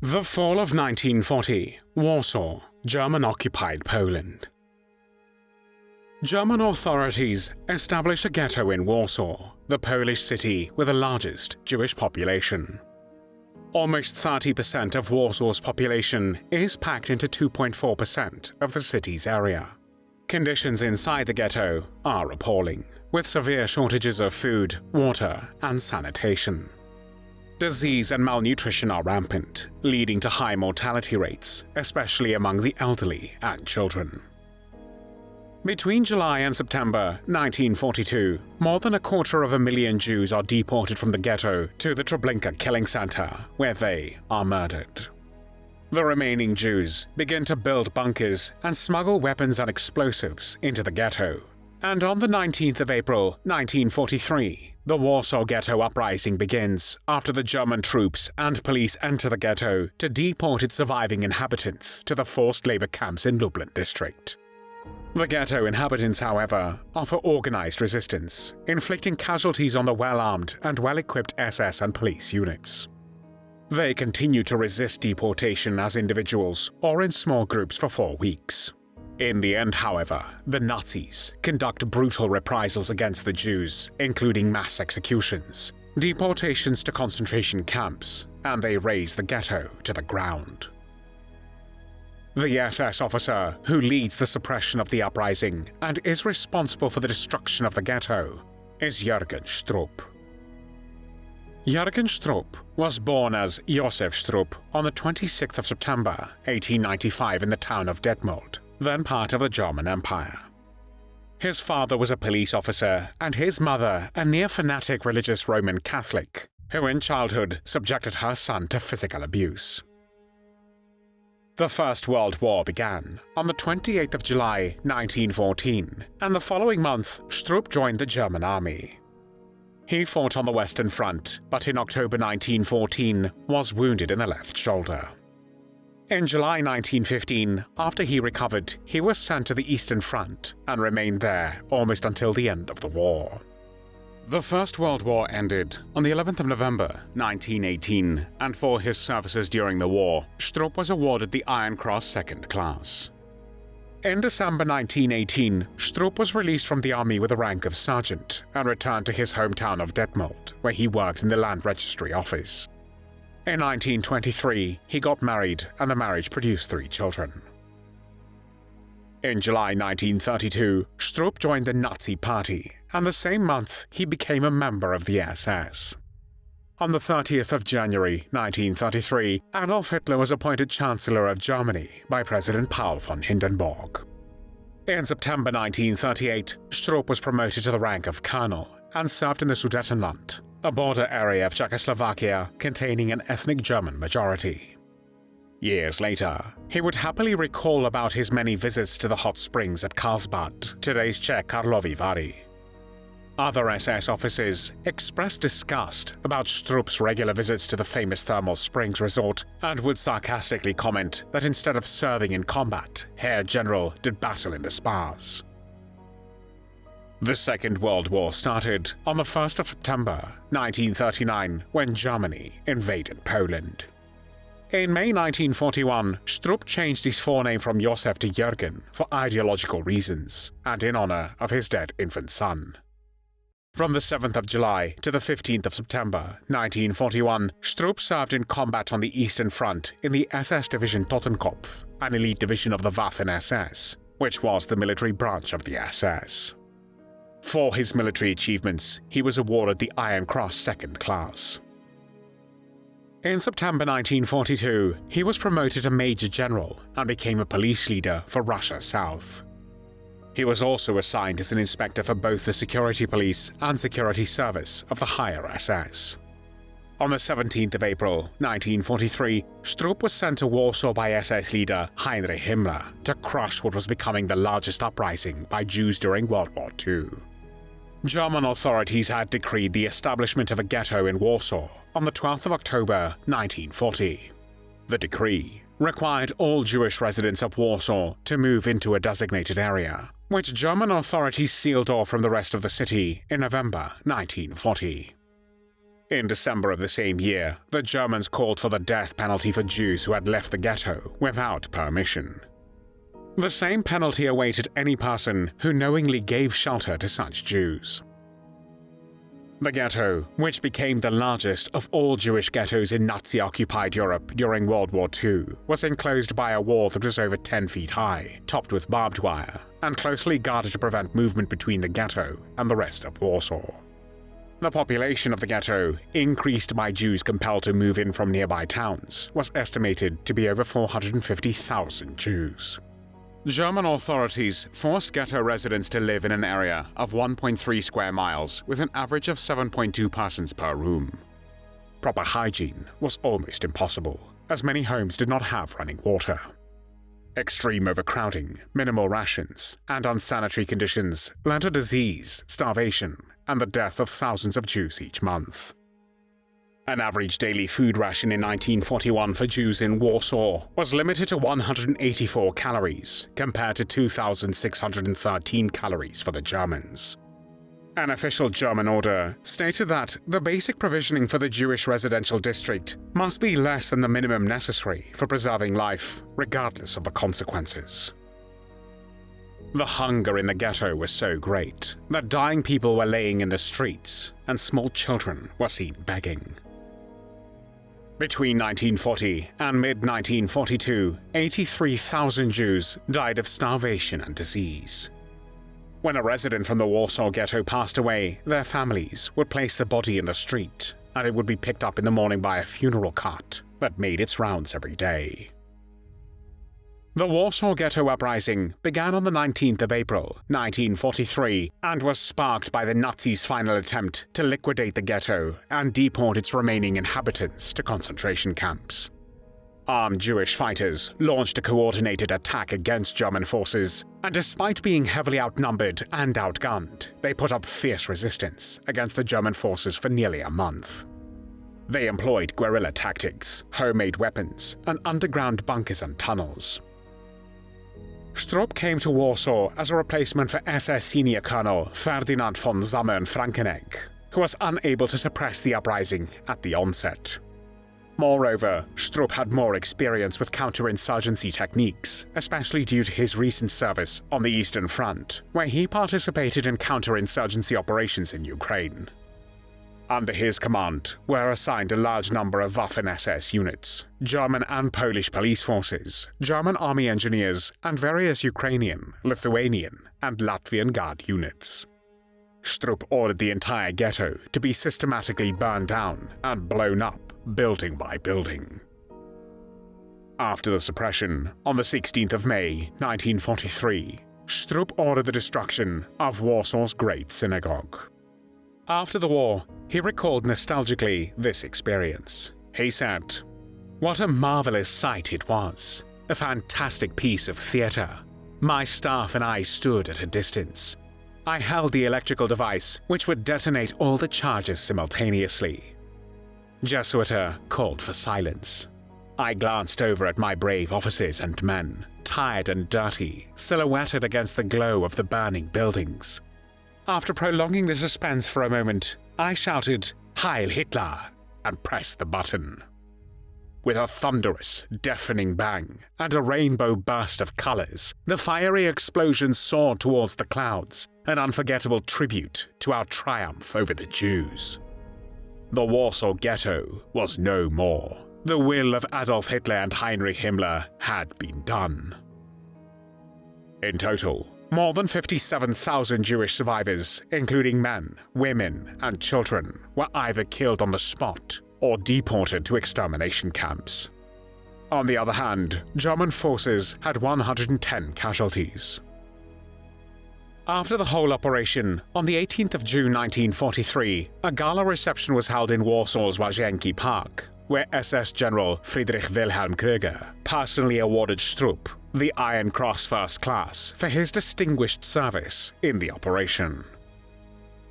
The fall of 1940, Warsaw, German-occupied Poland. German authorities established a ghetto in Warsaw, the Polish city with the largest Jewish population. Almost 30% of Warsaw's population is packed into 2.4% of the city's area. Conditions inside the ghetto are appalling, with severe shortages of food, water, and sanitation. Disease and malnutrition are rampant, leading to high mortality rates, especially among the elderly and children. Between July and September 1942, more than 250,000 Jews are deported from the ghetto to the Treblinka killing center, where they are murdered. The remaining Jews begin to build bunkers and smuggle weapons and explosives into the ghetto. And on the 19th of April 1943, the Warsaw Ghetto Uprising begins after the German troops and police enter the ghetto to deport its surviving inhabitants to the forced labor camps in Lublin district. The ghetto inhabitants, however, offer organized resistance, inflicting casualties on the well-armed and well-equipped SS and police units. They continue to resist deportation as individuals or in small groups for 4 weeks. In the end, however, the Nazis conduct brutal reprisals against the Jews, including mass executions, deportations to concentration camps, and they raze the ghetto to the ground. The SS officer who leads the suppression of the uprising and is responsible for the destruction of the ghetto is Jürgen Stroop. Jürgen Stroop was born as Josef Stroop on the 26th of September 1895 in the town of Detmold, then part of the German Empire. His father was a police officer and his mother a near-fanatic religious Roman Catholic, who in childhood subjected her son to physical abuse. The First World War began on the 28th of July 1914, and the following month Stroop joined the German army. He fought on the Western Front, but in October 1914 was wounded in the left shoulder. In July 1915, after he recovered, he was sent to the Eastern Front and remained there almost until the end of the war. The First World War ended on the 11th of November 1918, and for his services during the war, Stroop was awarded the Iron Cross Second Class. In December 1918, Stroop was released from the army with the rank of sergeant and returned to his hometown of Detmold, where he worked in the land registry office. In 1923, he got married and the marriage produced 3 children. In July 1932, Stroop joined the Nazi Party, and the same month he became a member of the SS. On the 30th of January 1933, Adolf Hitler was appointed Chancellor of Germany by President Paul von Hindenburg. In September 1938, Stroop was promoted to the rank of colonel and served in the Sudetenland, a border area of Czechoslovakia containing an ethnic German majority. Years later, he would happily recall about his many visits to the hot springs at Karlsbad, today's Czech Karlovy Vary. Other SS officers expressed disgust about Stroop's regular visits to the famous thermal springs resort and would sarcastically comment that instead of serving in combat, Herr General did battle in the spas. The Second World War started on the 1st of September 1939 when Germany invaded Poland. In May 1941, Stroop changed his forename from Josef to Jürgen for ideological reasons and in honor of his dead infant son. From the 7th of July to the 15th of September 1941, Stroop served in combat on the Eastern Front in the SS Division Totenkopf, an elite division of the Waffen-SS, which was the military branch of the SS. For his military achievements, he was awarded the Iron Cross Second Class. In September 1942, he was promoted to Major General and became a police leader for Russia South. He was also assigned as an inspector for both the Security Police and Security Service of the Higher SS. On the 17th of April 1943, Stroop was sent to Warsaw by SS leader Heinrich Himmler to crush what was becoming the largest uprising by Jews during World War II. German authorities had decreed the establishment of a ghetto in Warsaw on the 12th of October 1940. The decree required all Jewish residents of Warsaw to move into a designated area, which German authorities sealed off from the rest of the city in November 1940. In December of the same year, the Germans called for the death penalty for Jews who had left the ghetto without permission. The same penalty awaited any person who knowingly gave shelter to such Jews. The ghetto, which became the largest of all Jewish ghettos in Nazi-occupied Europe during World War II, was enclosed by a wall that was over 10 feet high, topped with barbed wire, and closely guarded to prevent movement between the ghetto and the rest of Warsaw. The population of the ghetto, increased by Jews compelled to move in from nearby towns, was estimated to be over 450,000 Jews. German authorities forced ghetto residents to live in an area of 1.3 square miles with an average of 7.2 persons per room. Proper hygiene was almost impossible, as many homes did not have running water. Extreme overcrowding, minimal rations, and unsanitary conditions led to disease, starvation, and the death of thousands of Jews each month. An average daily food ration in 1941 for Jews in Warsaw was limited to 184 calories, compared to 2,613 calories for the Germans. An official German order stated that the basic provisioning for the Jewish residential district must be less than the minimum necessary for preserving life, regardless of the consequences. The hunger in the ghetto was so great that dying people were laying in the streets, and small children were seen begging. Between 1940 and mid-1942, 83,000 Jews died of starvation and disease. When a resident from the Warsaw Ghetto passed away, their families would place the body in the street, and it would be picked up in the morning by a funeral cart that made its rounds every day. The Warsaw Ghetto Uprising began on the 19th of April, 1943, and was sparked by the Nazis' final attempt to liquidate the ghetto and deport its remaining inhabitants to concentration camps. Armed Jewish fighters launched a coordinated attack against German forces, and despite being heavily outnumbered and outgunned, they put up fierce resistance against the German forces for nearly a month. They employed guerrilla tactics, homemade weapons, and underground bunkers and tunnels. Stroop came to Warsaw as a replacement for SS Senior Colonel Ferdinand von Zammern-Frankenegg, who was unable to suppress the uprising at the onset. Moreover, Stroop had more experience with counterinsurgency techniques, especially due to his recent service on the Eastern Front, where he participated in counterinsurgency operations in Ukraine. Under his command were assigned a large number of Waffen-SS units, German and Polish police forces, German army engineers, and various Ukrainian, Lithuanian, and Latvian Guard units. Stroop ordered the entire ghetto to be systematically burned down and blown up, building by building. After the suppression, on the 16th of May, 1943, Stroop ordered the destruction of Warsaw's Great Synagogue. After the war, he recalled nostalgically this experience. He said, "What a marvelous sight it was. A fantastic piece of theater. My staff and I stood at a distance. I held the electrical device which would detonate all the charges simultaneously." Jesuiter called for silence. I glanced over at my brave officers and men, tired and dirty, silhouetted against the glow of the burning buildings. After prolonging the suspense for a moment, I shouted, "Heil Hitler!" and pressed the button. With a thunderous, deafening bang and a rainbow burst of colors, the fiery explosion soared towards the clouds, an unforgettable tribute to our triumph over the Jews. The Warsaw Ghetto was no more. The will of Adolf Hitler and Heinrich Himmler had been done. In total, more than 57,000 Jewish survivors, including men, women, and children, were either killed on the spot or deported to extermination camps. On the other hand, German forces had 110 casualties. After the whole operation, on the 18th of June 1943, a gala reception was held in Warsaw's Łazienki Park, where SS General Friedrich Wilhelm Krüger personally awarded Stroop the Iron Cross First Class for his distinguished service in the operation.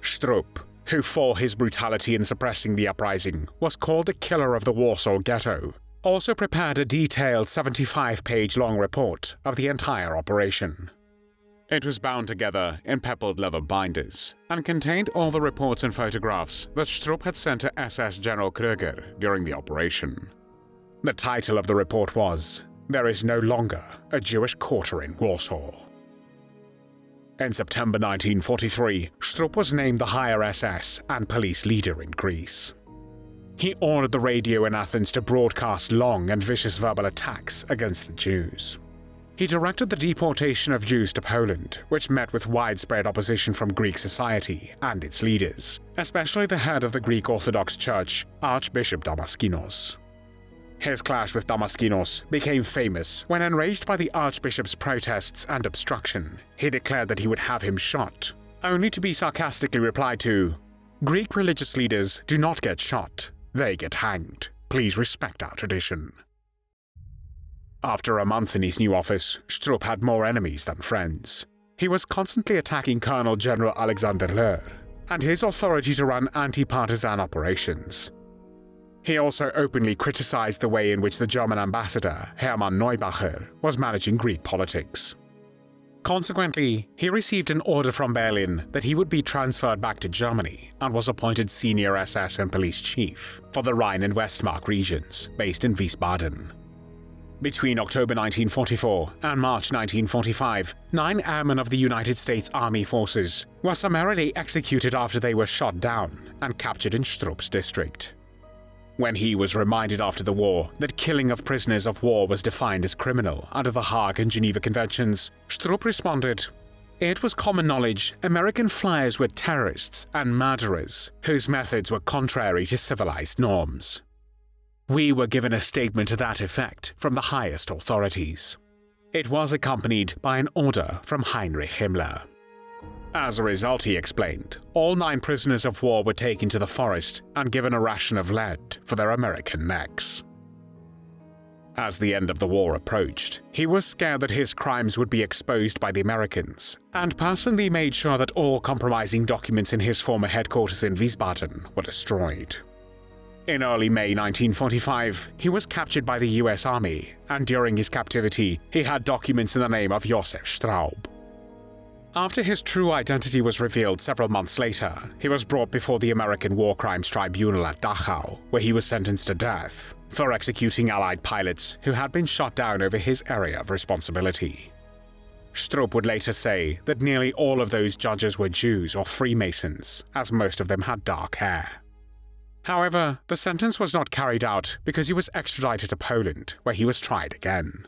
Stroop, who for his brutality in suppressing the uprising was called the killer of the Warsaw Ghetto, also prepared a detailed 75-page long report of the entire operation. It was bound together in peppered leather binders and contained all the reports and photographs that Stroop had sent to SS General Krüger during the operation. The title of the report was, "There is no longer a Jewish quarter in Warsaw." In September 1943, Stroop was named the higher SS and police leader in Greece. He ordered the radio in Athens to broadcast long and vicious verbal attacks against the Jews. He directed the deportation of Jews to Poland, which met with widespread opposition from Greek society and its leaders, especially the head of the Greek Orthodox Church, Archbishop Damaskinos. His clash with Damaskinos became famous when, enraged by the Archbishop's protests and obstruction, he declared that he would have him shot, only to be sarcastically replied to, "Greek religious leaders do not get shot, they get hanged. Please respect our tradition." After a month in his new office, Stroop had more enemies than friends. He was constantly attacking Colonel General Alexander Löhr and his authority to run anti-partisan operations. He also openly criticized the way in which the German ambassador, Hermann Neubacher, was managing Greek politics. Consequently, he received an order from Berlin that he would be transferred back to Germany and was appointed senior SS and police chief for the Rhine and Westmark regions, based in Wiesbaden. Between October 1944 and March 1945, 9 airmen of the United States Army forces were summarily executed after they were shot down and captured in Stroop's district. When he was reminded after the war that killing of prisoners of war was defined as criminal under the Hague and Geneva Conventions, Stroop responded, "It was common knowledge American flyers were terrorists and murderers whose methods were contrary to civilized norms. We were given a statement to that effect from the highest authorities. It was accompanied by an order from Heinrich Himmler." As a result, he explained, all 9 prisoners of war were taken to the forest and given a ration of lead for their American necks. As the end of the war approached, he was scared that his crimes would be exposed by the Americans, and personally made sure that all compromising documents in his former headquarters in Wiesbaden were destroyed. In early May 1945, he was captured by the US Army, and during his captivity, he had documents in the name of Josef Straub. After his true identity was revealed several months later, he was brought before the American War Crimes Tribunal at Dachau, where he was sentenced to death for executing Allied pilots who had been shot down over his area of responsibility. Stroop would later say that nearly all of those judges were Jews or Freemasons, as most of them had dark hair. However, the sentence was not carried out because he was extradited to Poland, where he was tried again.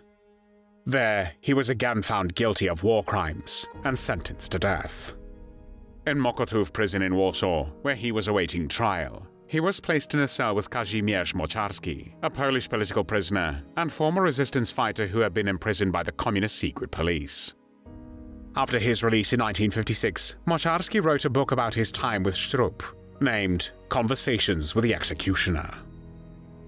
There, he was again found guilty of war crimes and sentenced to death. In Mokotów Prison in Warsaw, where he was awaiting trial, he was placed in a cell with Kazimierz Mocharski, a Polish political prisoner and former resistance fighter who had been imprisoned by the Communist secret police. After his release in 1956, Mocharski wrote a book about his time with Stroop, named Conversations with the Executioner.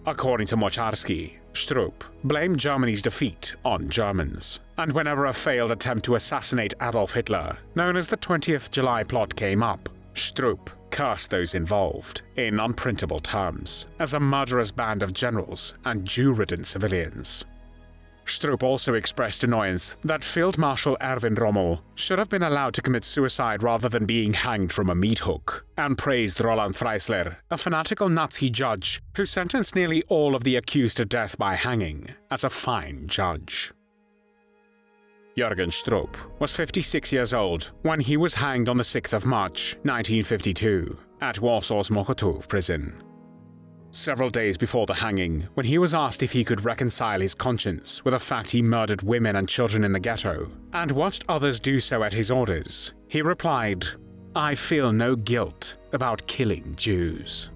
According to Mocharski, Stroop blamed Germany's defeat on Germans, and whenever a failed attempt to assassinate Adolf Hitler, known as the 20th July plot, came up, Stroop cursed those involved in unprintable terms as a murderous band of generals and Jew-ridden civilians. Stroop also expressed annoyance that Field Marshal Erwin Rommel should have been allowed to commit suicide rather than being hanged from a meat hook, and praised Roland Freisler, a fanatical Nazi judge who sentenced nearly all of the accused to death by hanging, as a fine judge. Jürgen Stroop was 56 years old when he was hanged on the 6th of March 1952 at Warsaw's Mokotów Prison. Several days before the hanging, when he was asked if he could reconcile his conscience with the fact he murdered women and children in the ghetto, and watched others do so at his orders, he replied, "I feel no guilt about killing Jews."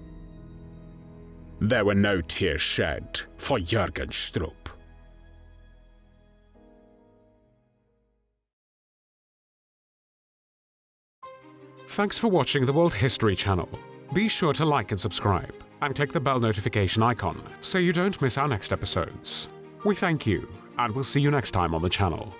There were no tears shed for Jürgen Stroop. Thanks for watching the World History Channel. Be sure to like and subscribe, and click the bell notification icon so you don't miss our next episodes. We thank you, and we'll see you next time on the channel.